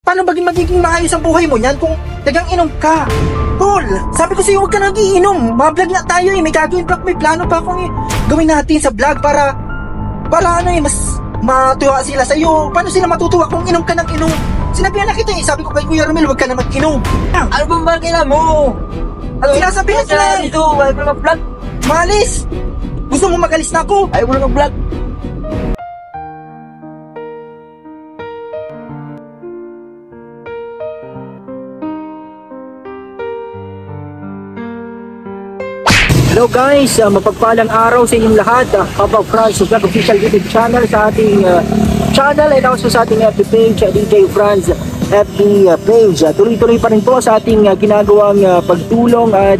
paano magiging maayos ang buhay mo niyan kung nagang-inom ka? Tol, sabi ko sa'yo, huwag ka nag-iinom. Mablog na tayo eh. May gagawin pa, may plano pa akong gawin natin sa vlog para ano eh, mas matuwa sila sa'yo. Paano sila matutuwa kung inom ka ng inom? Sinabihan na kita eh. Sabi ko kay Kuya Romel, huwag ka na mag-inom. Ano bang bagay mo? Ano? Sinasabihan sila dito, wala ko mag-vlog. Maalis! Gusto mo magalis na ako? Ayaw mo na mag-vlog. Hello guys, mapagpalang araw sa inyong lahat. Papa Franz Vlog official YouTube channel sa ating channel and also sa ating FB page, DJ Franz FB page. Tuloy-tuloy pa rin po sa ating ginagawang pagtulong at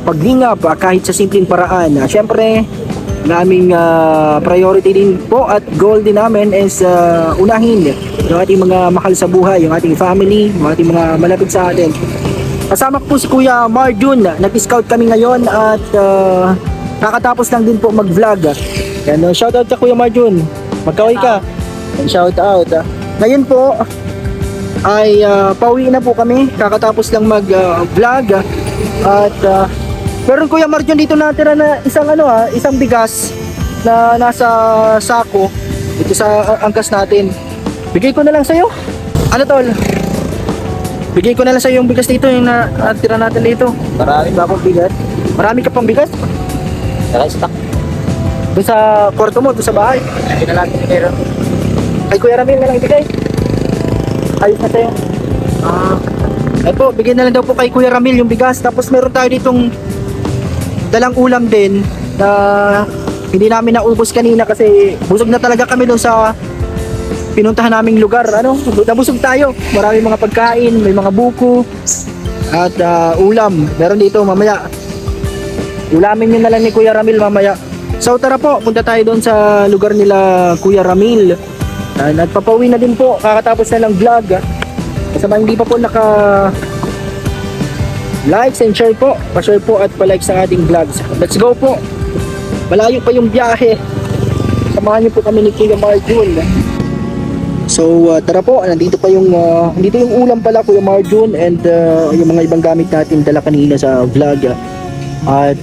paglingap kahit sa simpleng paraan. Siyempre, naming priority din po at goal din namin is unahin yung ating mga mahal sa buhay, yung ating family, yung ating mga malapit sa atin. Kasama po si Kuya Marjun. Nag-scout kami ngayon at kakatapos lang din po mag-vlog. Yan, shoutout ka Kuya Marjun. Magkaway ka. Shoutout. Ngayon po ay pauwi na po kami. Kakatapos lang mag-vlog. At meron Kuya Marjun dito natira na isang bigas na nasa sako. Ito sa angkas natin. Bigay ko na lang sa'yo. Ano tol? Bigay ko na lang sa yung bigas dito, yung natira natin dito. Marami ba akong bigas? Marami ka pang bigas? Naka-stock. Doon sa kwarto mo, doon sa bahay. Hindi na lang meron. Ay Kuya Ramil na lang ibigay. Ayos na sa'yo. Ay po, bigyan na lang daw po kay Kuya Ramil yung bigas. Tapos meron tayo ditong dalang ulam din na hindi namin naubos kanina kasi busog na talaga kami doon sa pinuntahan naming lugar. Nabusog tayo. Marami mga pagkain, may mga buko at ulam. Meron dito mamaya. Ulamin nyo na lang ni Kuya Ramil mamaya. So tara po, punta tayo doon sa lugar nila Kuya Ramil. Nagpapauwi na din po. Kakatapos na lang vlog. Kasama hindi pa po naka likes and share po. Pa-share po at pa-like sa ating vlogs. Let's go po. Malayo pa yung biyahe. Samahan nyo po kami ni Kuya Marjun. So tara po, nandito pa yung dito yung ulam pala Kuya Marjun and yung mga ibang gamit natin dala kanina sa vlog. At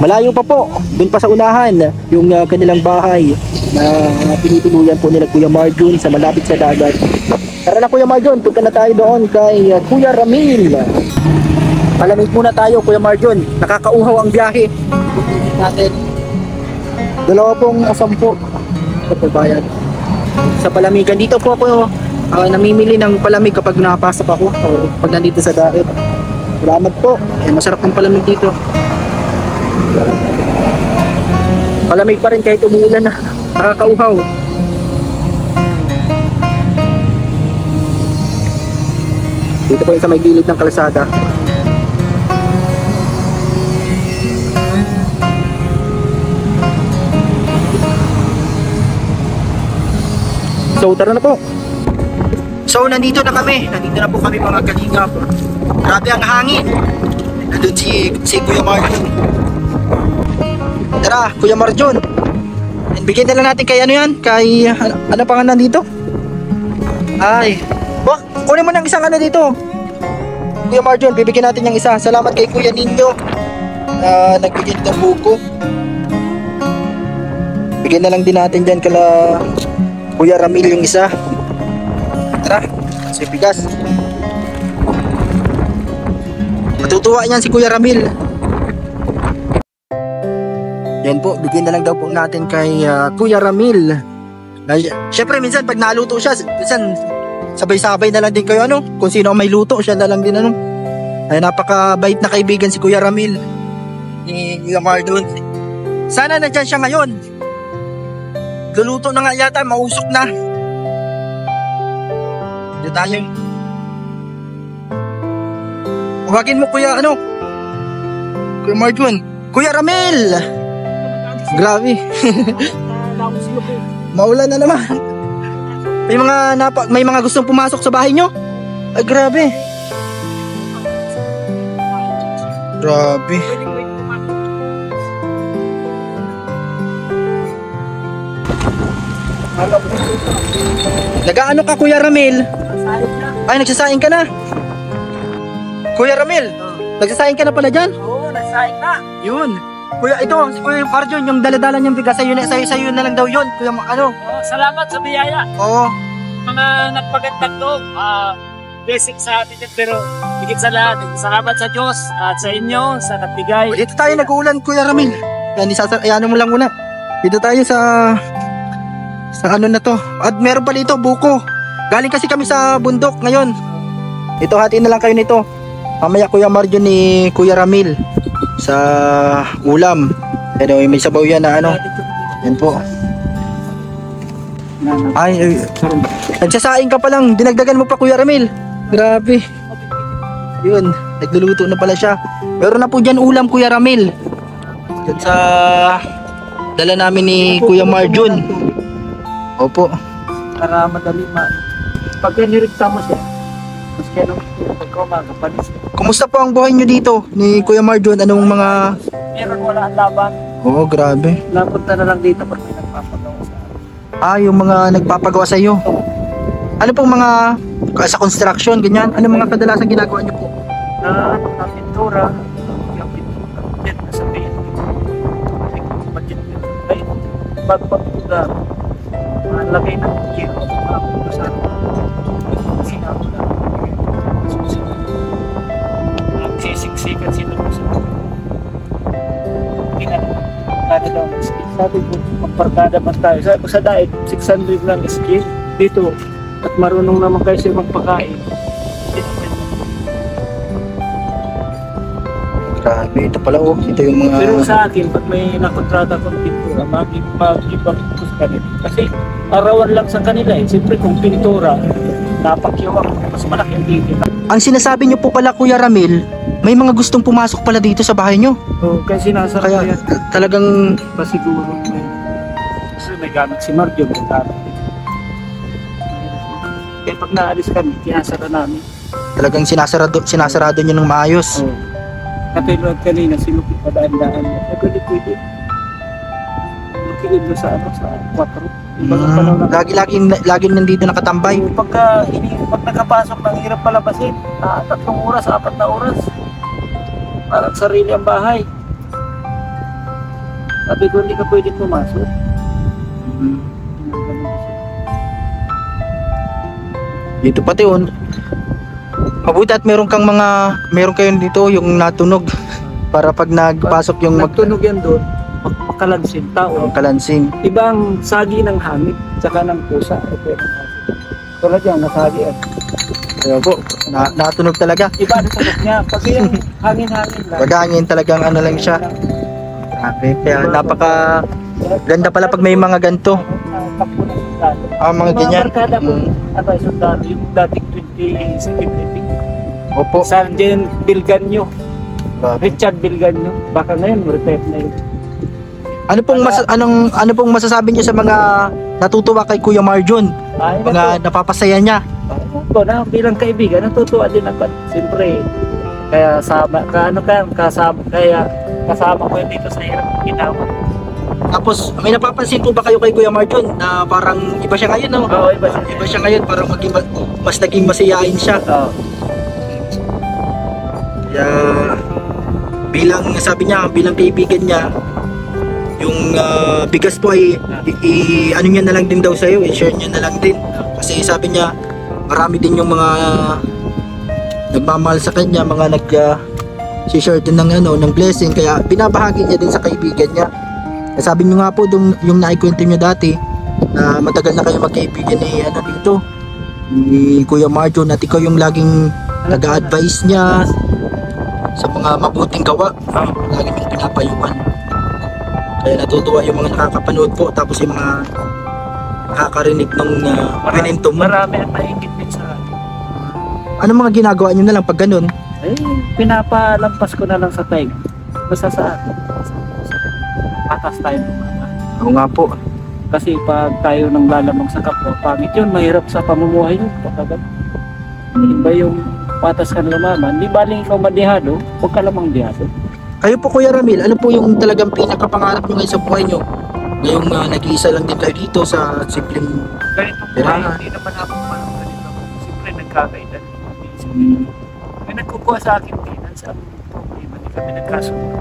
malayo pa po, doon pa sa unahan yung kanilang bahay na pinituluyan po nila Kuya Marjun sa malapit sa dagat. Tara na Kuya Marjun, punta na tayo doon kay Kuya Ramil. Palamig muna tayo Kuya Marjun, nakakauhaw ang biyahe natin. 2 pong 10 sa bayan. Sa palamigan dito po ako namimili ng palamig kapag nakapasok ako o pag nandito sa dagat. Salamat po. Masarap ng palamig dito. Palamig pa rin kahit umuulan na. Nakakauhaw. Dito po yung sa may gilid ng kalsada. So tara na po. So nandito na kami. Nandito na po kami mga kalingap. Grabe ang hangin. Nandun si Kuya Marjun. Tara Kuya Marjun. Bigyan na lang natin kay ano yan. Kay ano pangalan dito? Ay kunin mo ng isang dito Kuya Marjun. Bibigyan natin yung isa. Salamat kay Kuya Ninyo nagbigyan ng buko. Bigyan na lang din natin dyan kala Kuya Ramil yung isa. Tara, si bigas. Matutuwa niyan si Kuya Ramil. Yan po, bigyan na lang daw po natin kay Kuya Ramil. Siyempre minsan pag naluto siya, minsan sabay-sabay na lang din kayo kung sino ang may luto, siya na lang din Ay napakabait na kaibigan si Kuya Ramil ni Kuya Marjun. Sana nandyan siya ngayon. Luluto na nga yata, mausok na. Dito tayo. Huwagin mo Kuya Kuya Marjun. Kuya Ramil! Grabe. Maulan na naman. May mga gustong pumasok sa bahay nyo? Ay grabe. Grabe. Nagaano ka Kuya Ramil? Ay, nagsasaing ka na. Kuya Ramil, nagsasaing ka na pala dyan? Oo, nasaing na. Yun. Kuya, ito, si Kuya Marjon, yung daladala niyang bigas, sa'yo na lang daw yun. Kuya, ano? Oh, salamat sa biyaya. Oo. Mga nagpagandang loob. Basic sa atin yun, pero higit sa lahat, salamat sa Diyos at sa inyo, sa nagbigay. Dito tayo nag-uulan, Kuya Ramil. Yan, ano mo lang muna. Dito tayo sa ano na to. At meron pa dito, buko. Galing kasi kami sa bundok ngayon. Ito, hatiin na lang kayo nito. Mamaya Kuya Marjon ni Kuya Ramil sa ulam. Pero may sabaw yan na ano. Yan po. Ay, nagsasaing ka pa lang. Dinagdagan mo pa Kuya Ramil. Grabe. Yun, nagluluto na pala siya. Meron na po dyan ulam Kuya Ramil. Dyan sa dala namin ni Kuya Marjon. Opo. Para madali pagka nirigta mo siya, mas kaya nung pagkaumaga, Kumusta po ang buhay nyo dito ni Kuya Marjon? Anong mga... meron wala ang laban. Oo, grabe. Napunta na lang dito pag may nagpapagawa sa Yung mga nagpapagawa sa iyo. Ano pong mga sa construction, ganyan? Ano mga kadalasan ginagawa nyo po? na pintura, yung pintura, then nasabihin ko, budget ko, ay, pagpagpuga, ang lagay ng year, ako sa sinabi na, sisiksikan sila ko sa kada daw ng skill. Sabi ko, magparkada man tayo. Sabi ko sa diet, 600 lang skill. Dito, at marunong naman kayo siya magpakain. Grabe, ito pala ito yung mga... Pero sa akin, pag may nakontrata kong pintura, mag-ibang ko sa kanila. Kasi arawan lang sa kanila eh. Siyempre kung pintura, napakyaw ako, mas malaki ang dito. Ang sinasabi nyo po pala Kuya Ramil, may mga gustong pumasok pala dito sa bahay nyo. Oo, kasi nasa Kaya talagang... pasiguro may... Kasi may gamit si Marjo, may gamit. Kaya pag naalis kami, kinasara namin. Talagang sinasarado nyo ng maayos. Oo. Katulad kanina, sinukit pa daan-daan. Nagalit ko ito. Nakilid mo sa 4. Lagi nandito nakatambay. Pag nakapasok, nang hirap palabasin. 3 oras, 4 na oras. Parang sarili ang bahay. Sabi ko, hindi ka pwede pumasok. Dito pati mabuti at meron kayo dito yung natunog para pag nagpasok yung Nagtunog yan doon, makalansin tao. kalansing. Ibang sagi ng hangit, tsaka ng pusa. Tulad yan, nasagi yan. Kaya po, natunog talaga. Iba ang sagot niya, pag yung hangin-hangin lang. Magangin talagang ano lang siya. Grabe, kaya napaka ganda pala pag may mga ganito. Takbo ng sundalo. Mga ganyan. Barkada ko, sundalo, yung dating 20 living. Opo. Sergeant Bilganyo, Grabe. Richard Bilganyo. Baka ngayon, retired na yun. Ano pong masasabi niyo sa mga natutuwa kay Kuya Marjon? Mga napapasaya niya. Ko na bilang kaibigan, natutuwa din ako. Siyempre, kaya kasama ko dito sa hirap ng ginawa. Tapos may napapansin po ba kayo kay Kuya Marjon na parang iba siya ngayon, no? Oo, iba siya. Iba siya ngayon, parang mas naging masiyain siya. Oo. Kaya sabi niya, bilang kaibigan niya, yung bigas po ay ano niya na lang din daw sa'yo, i-share niya na lang din. Kasi sabi niya, marami din yung mga nagmamahal sa kanya, mga share din ng blessing, kaya binabahagi niya din sa kaibigan niya. Sabi niyo nga po yung naikwento niyo dati na matagal na kayo magkaibigan dito ni Kuya Marjon, at ikaw yung laging nag-a-advise niya sa mga mabuting gawa, laging yung pinapayuan. Kaya natutuwa yung mga nakakapanood po, tapos yung mga nakakarinig ng kwento mo. Marami ang mahigit din sa akin. Ano mga ginagawa niyo na lang pag ganun? Pinapalampas ko na lang sa time. Basta sa akin. Patas tayo ng mga. Oo nga po. Kasi pag tayo nang lalamang sa kapwa, pangit yun, mahirap sa pamumuhay yun. Iba yung patas ka na lumaman, di baling ikaw madihado, huwag ka lamang dihado. Kayo po Kuya Ramil, ano po yung talagang pinakapangarap nyo ngayon sa buhay nyo? Ngayong nag-iisa lang din kayo dito sa simpleng Ganito po, tirahan. hindi naman ako parang ganito. Siyempre, nagkakailan. May nagkukuha sa akin tenants, ang problema, hindi kami nagkasundo.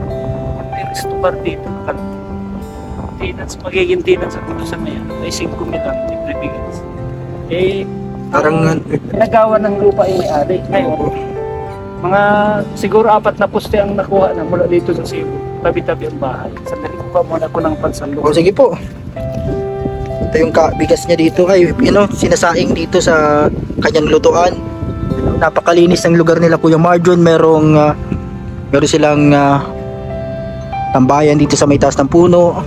Yung terrace to bar dito, tenants, magiging tenants ako doon sa ngayon, ay 5 mil lang, libre bigas. Eh, Parang nagawa ng lupa ay may-ari. Ngayon, mga siguro 4 na poste ang nakuha na mula dito sa Cebu. Tabi-tabi ang bahay. Sandali ko pa muna ko ng pansalong. o sige po. Ito yung bigas niya dito ay sinasaing dito sa kanyang lutuan. Napakalinis ng lugar nila Kuya Marjon. Meron silang tambayan dito sa may taas ng puno.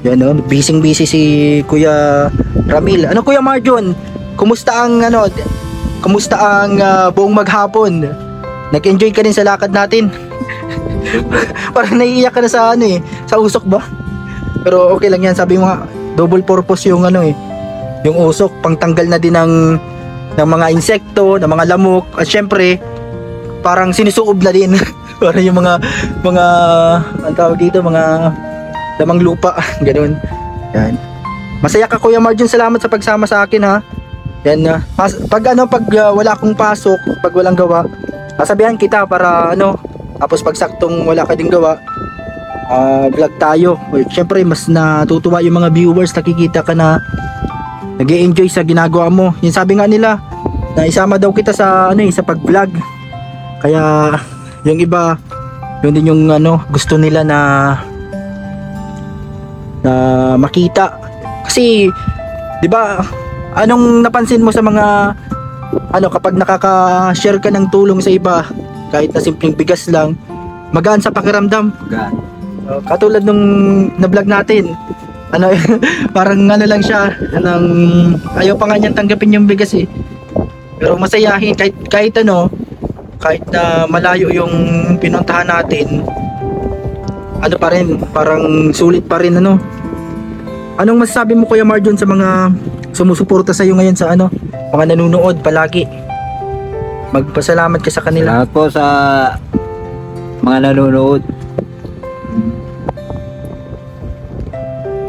Yan busy si Kuya Ramil. Ano Kuya Marjon? Kumusta ang buong maghapon? Nag-enjoy ka din sa lakad natin? Parang naiiyak ka na sa sa usok ba? Pero okay lang yan, sabi mo nga, double purpose yung yung usok, pangtanggal na din ng mga insekto, ng mga lamok, at syempre parang sinusuob na din para yung mga ang tawag dito, mga lamang lupa, ganun. Yan. Masaya ka Kuya Marjon, salamat sa pagsama sa akin ha. Yan pag wala akong pasok, pag walang gawa, sasabihan kita para tapos pag saktong wala ka ding gawa, vlog tayo. Syempre mas natutuwa yung mga viewers, nakikita ka na nag-e-enjoy sa ginagawa mo. Yung sabi nga nila na isama daw kita sa sa pag-vlog. Kaya yung iba, yun din yung gusto nila na makita. Kasi 'di ba, anong napansin mo sa mga kapag nakaka-share ka ng tulong sa iba, kahit na simpleng bigas lang, magaan sa pakiramdam. Katulad nung na-vlog natin, parang lang siya, ayaw pa nga niyang tanggapin yung bigas eh. Pero masayahin kahit na malayo yung pinuntahan natin, pa rin, parang sulit pa rin Anong masasabi mo Kuya Marjon sa mga sumusuporta sa iyo ngayon sa mga nanonood palagi? Magpasalamat ka sa kanila. Salamat po sa mga nanonood.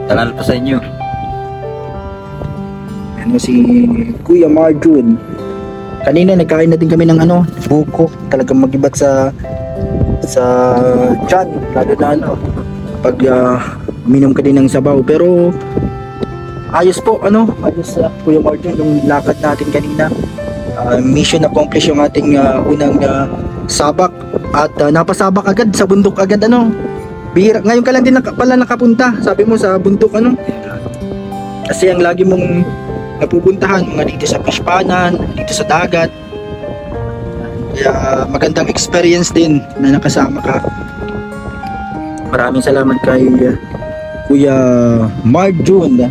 Salamat po sa inyo. Si Kuya Marjon. Kanina nagkain na din kami ng buko. Talagang magibat sa tiyan, lalo na pag uminom ka din ng sabaw. Pero ayos po, ayos Kuya Marjon yung lakad natin kanina. Mission accomplished yung ating unang sabak, at napasabak agad sa bundok agad. Bihira, ngayon ka lang din pala nakapunta, sabi mo, sa bundok kasi ang lagi mong napupuntahan mga dito sa Pishpanan, dito sa dagat. Kaya magandang experience din na nakasama ka. Maraming salamat kay Kuya Marjon.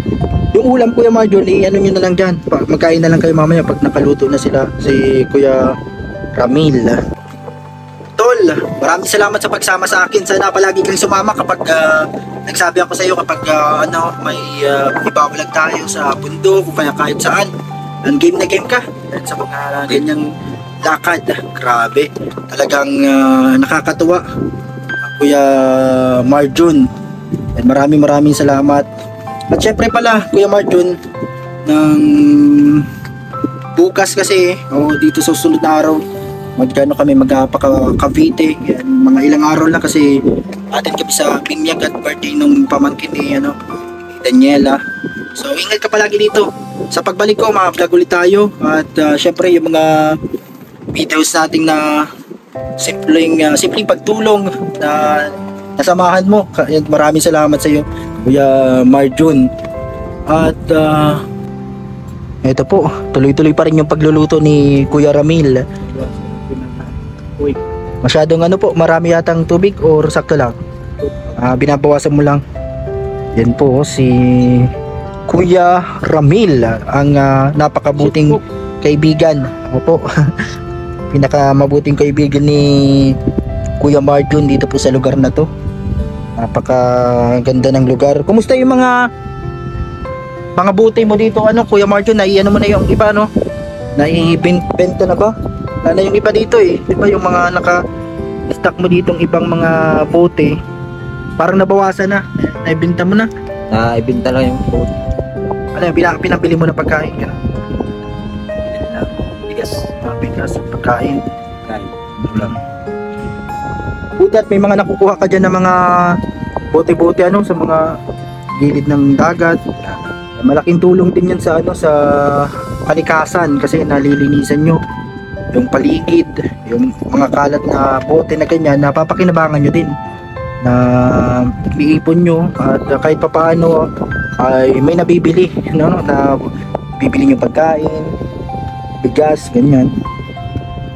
Yung ulam Kuya Marjon, nyo na lang dyan. Magkain na lang kayo mamaya pag nakaluto na sila, si Kuya Ramil. Tol, maraming salamat sa pagsama sa akin. Sana palagi kang sumama kapag nagsabi ako sa iyo kapag may ibabalag tayo sa bundok o kaya kahit saan. Game na game ka at sa mga ganyang lakad. Grabe, talagang nakakatuwa Kuya Marjon. At maraming salamat. At syempre pala Kuya Marjon, ng bukas kasi dito sa susunod na araw magpaka-Cavite. Mga ilang araw lang kasi atin kami sa binyag at birthday nung pamangkin ni Daniela. So ingat ka palagi dito. Sa pagbalik ko ma-vlog ulit tayo. At syempre yung mga videos nating na simpleng pagtulong na nasamahan mo. Maraming salamat sa iyo Kuya Marjon. At ito po, tuloy-tuloy pa rin yung pagluluto ni Kuya Ramil. Masyadong marami yatang tubig or sakto lang? Binabawasan mo lang. Yan po si Kuya Ramil, ang napakabuting kaibigan. Opo. Pinakamabuting kaibigan ni Kuya Marjon dito po sa lugar na to. Napakaganda ng lugar. Kumusta yung mga buti mo dito Kuya Marjon? Mo na yung iba naibenta na ba? Wala na yung iba dito eh. Di ba yung mga naka-stack mo ditong ibang mga bote, parang nabawasan na. Naibenta mo na. Naibenta lang yung bote. Ano yung pinabili mo na pagkain ka? bigas. Bigas, pagkain. Kain. Ulam. Buti at may mga nakukuha ka dyan ng mga bote-bote ano, sa mga gilid ng dagat. Malaking tulong din yan sa ano, sa kalikasan kasi nalilinisan nyo yung paligid, yung mga kalat na bote na ganyan, napapakinabangan nyo din na iipon nyo at kahit papaano ay may nabibili, no? Na bibili nyo pagkain, bigas, ganyan.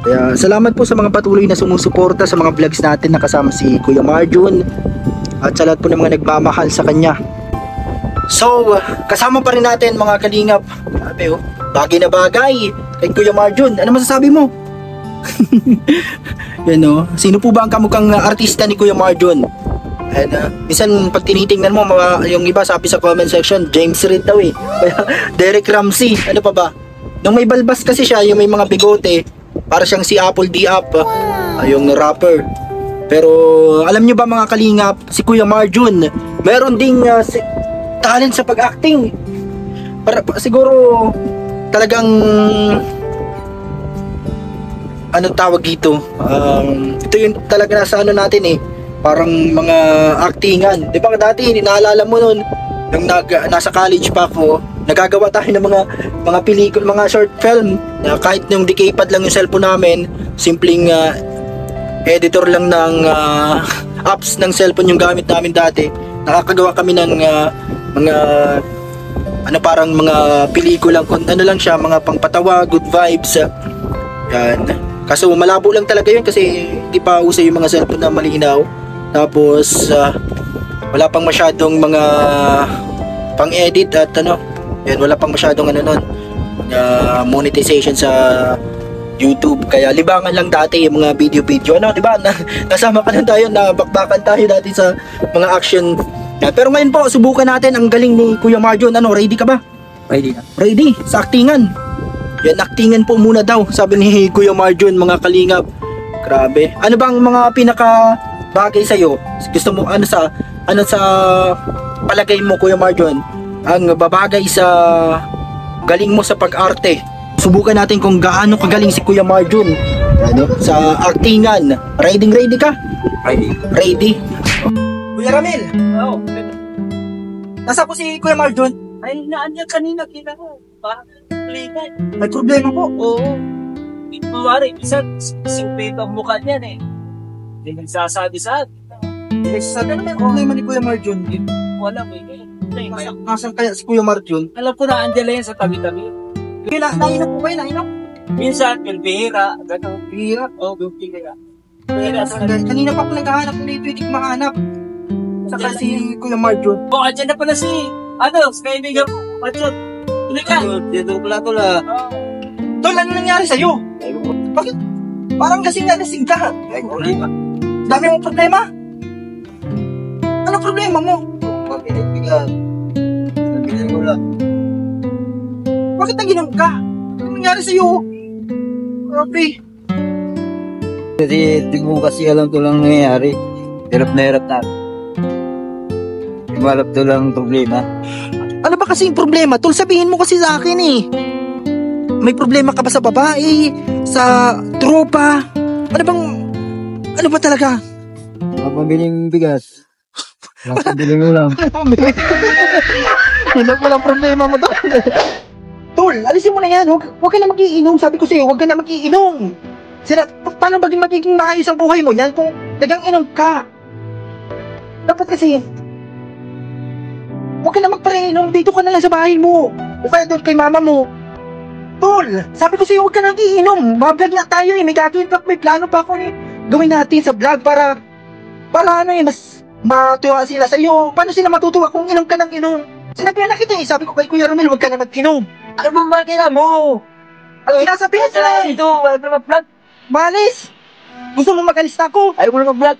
Kaya salamat po sa mga patuloy na sumusuporta sa mga vlogs natin na kasama si Kuya Marjun at sa lahat po ng mga nagmamahal sa kanya. So, kasama pa rin natin mga kalingap. Sabi oh, bagay na bagay kay Kuya Marjun. Ano masasabi mo? Yan oh. Sino po ba ang kamukhang artista ni Kuya Marjun? And minsan pag tinitingnan mo yung iba sabi sa comment section, James Reid daw eh. Derek Ramsey, ano pa ba? Nung may balbas kasi siya, yung may mga bigote, para siyang si Apple D Up, yung rapper. Pero alam nyo ba mga kalingap, si Kuya Marjun, meron ding talent sa pag-acting. Siguro talagang ano tawag dito, ito yung talaga nasa ano natin eh, parang mga actingan. Di ba dati naalala mo nun nung nasa college pa ako, nagagawa tayo ng mga pelikula, mga short film na kahit yung decaypad lang yung cellphone namin, simpleng editor lang ng apps ng cellphone yung gamit namin dati. Nakakagawa kami ng mga ano parang mga pelikulang ano lang siya, mga pangpatawa, good vibes. Yan. Kaso malabo lang talaga yun kasi hindi pa uso yung mga cellphone na malinaw. Tapos wala pang masyadong mga pang-edit at ano, yan, wala pang masyadong ano nun, monetization sa YouTube. Kaya libangan lang dati yung mga video ano, di ba? Nasama ka lang tayo, nabakbakan tayo dati sa mga action. Pero ngayon po, subukan natin ang galing ni Kuya Marjun. Ano, ready ka ba? Ready na. Ready sa actingan. Yan, actingan po muna daw, sabi ni Kuya Marjun, mga kalingap. Grabe. Ano bang mga pinaka bagay sa'yo? Gusto mo, ano sa palagay mo, Kuya Marjun, ang babagay sa galing mo sa pag-arte? Subukan natin kung gaano kagaling si Kuya Marjun ano, sa actingan. Ready ka? Ready. Kuya Ramil, Oo. nasa po si Kuya Marjun? Ay, naanyan kanina, kita ko. Parang ligat. May problema po. Oo. Kumari, isang simpito ang mukha niyan eh. Hindi nagsasabi sa atin. Sabi na may problema ni Kuya Marjun. Wala mo eh. Nasaan kaya si Kuya Marjun? Alam ko na, andyan lang yan sa tabi-tabi. Nainom po kayo, nainom? Minsan, pilbihira, gano'n. Hira. O, pilbihira. Kanina pa ako naghahanap na ito, hindi ko mahanap. Saka si Kuya Marjun. O, andyan na pala si, sa kaibigan ko, Marjun. Tuloy ka. Dito pula. Tol, ano nangyari sa'yo? Bakit? Parang lasing ka. Dami mong problema? Ano problema mo? Bakit naginom ka? Ano nangyari sa'yo? Grabe. Kasi di mo kasi alam to lang nangyayari. Hirap na. Di mo alam to lang problema. Ano ba kasing problema? Tol, sabihin mo kasi sa akin eh. May problema ka ba sa babae? Sa tropa? Ano ba talaga? Mapabiling bigas. Mapabiling ulam. Hindi walang problema mo doon. Tol, alisin mo na yan. Huwag ka na magiinom. Sabi ko sa'yo, huwag ka na magiinom. Paano magiging maayos ang buhay mo yan kung dagang inom ka? Dapat kasi, huwag ka na magpainom. Dito ka na lang sa bahay mo. O kaya doon kay mama mo. Tol, sabi ko sa'yo, huwag ka nang iinom. Mablog na tayo eh. May gagawin pa, may plano pa ako eh. Gawin natin sa vlog para ano eh, mas matuwa sila sa'yo. Paano sila matutuwa kung inom ka ng inom? Sinabihan na kita eh. Sabi ko kay Kuya Romel, huwag ka na mag-inom. Ano bang makina mo? Ano sinasabihan sila eh? Ito, wala na mag-vlog. Malis! Gusto mo mag-alis na ako? Ayaw mo na mag-vlog.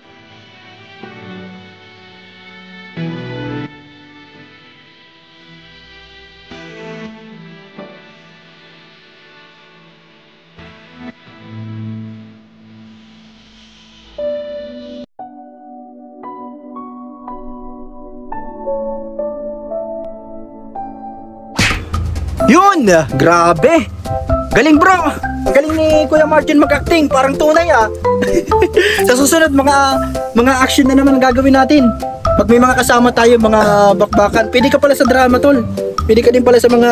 Yun! Grabe! Galing bro! Ang galing ni Kuya Martin mag-acting, parang tunay ah. Sa susunod, mga action na naman ang gagawin natin. Pag may mga kasama tayo, mga bakbakan, pwede ka pala sa drama, tol. Pwede ka din pala sa mga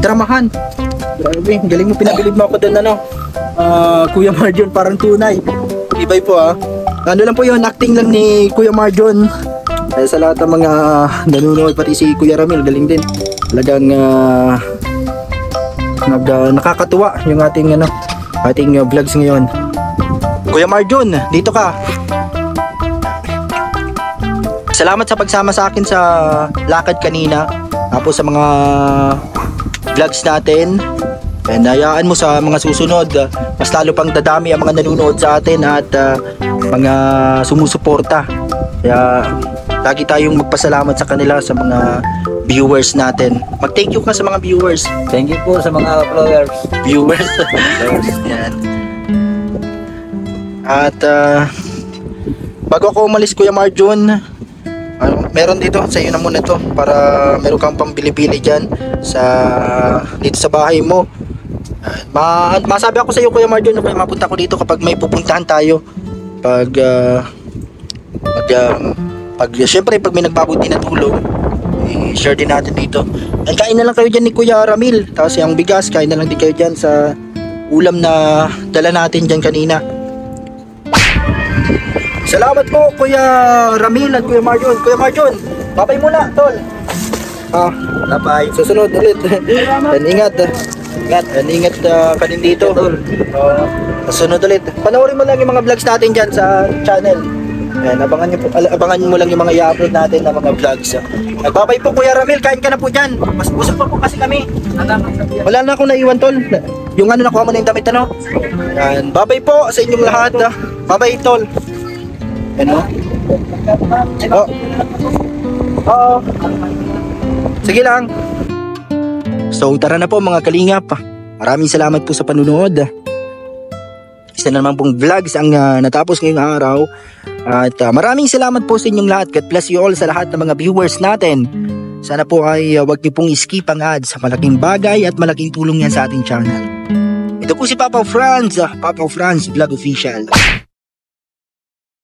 dramahan. Grabe, ang galing mo, pinabilib mo ako doon, ano. Kuya Marjon, parang tunay. Ibay po ah. Ano lang po yun, acting lang ni Kuya Marjon. Kaya sa lahat ng mga nanonood, pati si Kuya Ramil, galing din. Talagang nakakatuwa yung ating vlogs ngayon. Kuya Marjon, dito ka. Salamat sa pagsama sa akin sa lakad kanina. Tapos sa mga vlogs natin. And hayaan mo sa mga susunod, mas lalo pang dadami ang mga nanonood sa atin at mga sumusuporta. Kaya lagi tayong magpasalamat sa kanila, sa mga viewers natin. Mag-thank you ka sa mga viewers. Thank you po sa mga followers. Viewers. Yan. At bago ako umalis, Kuya Marjon, meron dito sa iyo na muna to para meron kang pambili-bili dyan dito sa bahay mo. Masabi ako sa iyo, Kuya Marjon, na mapunta ko dito kapag may pupuntahan tayo. Syempre pag may nagbabuti na tulong, i-share din natin dito. Ay, kain na lang kayo dyan ni Kuya Ramil. Tapos yung bigas, kain na lang din kayo dyan sa ulam na dala natin dyan kanina. Salamat po Kuya Ramil at Kuya Marjon. Kuya Marjon, babay muna, tol. Bye. Susunod ulit. And ingat. Ingat ka din dito. Susunod ulit. Panoorin mo lang yung mga vlogs natin dyan sa channel. Ayan, abangan mo lang yung mga i-upload natin na mga vlogs. Nagbabay po Kuya Ramil, kain ka na po dyan. Mas busog pa po kasi kami. Wala na akong naiwan, tol. Yung nakuha mo na yung damit, ano? Ayan, babay po sa inyong lahat. Babay, tol. Ano? Oo. Sige lang. So tara na po mga kalingap. Maraming salamat po sa panunood. Isa na naman pong vlogs ang natapos ngayong araw. At maraming salamat po sa inyong lahat. God bless you all sa lahat ng mga viewers natin. Sana po ay wag niyo pong skip ang ads. Malaking bagay at malaking tulong yan sa ating channel. Ito po si Papa Franz Vlog Official.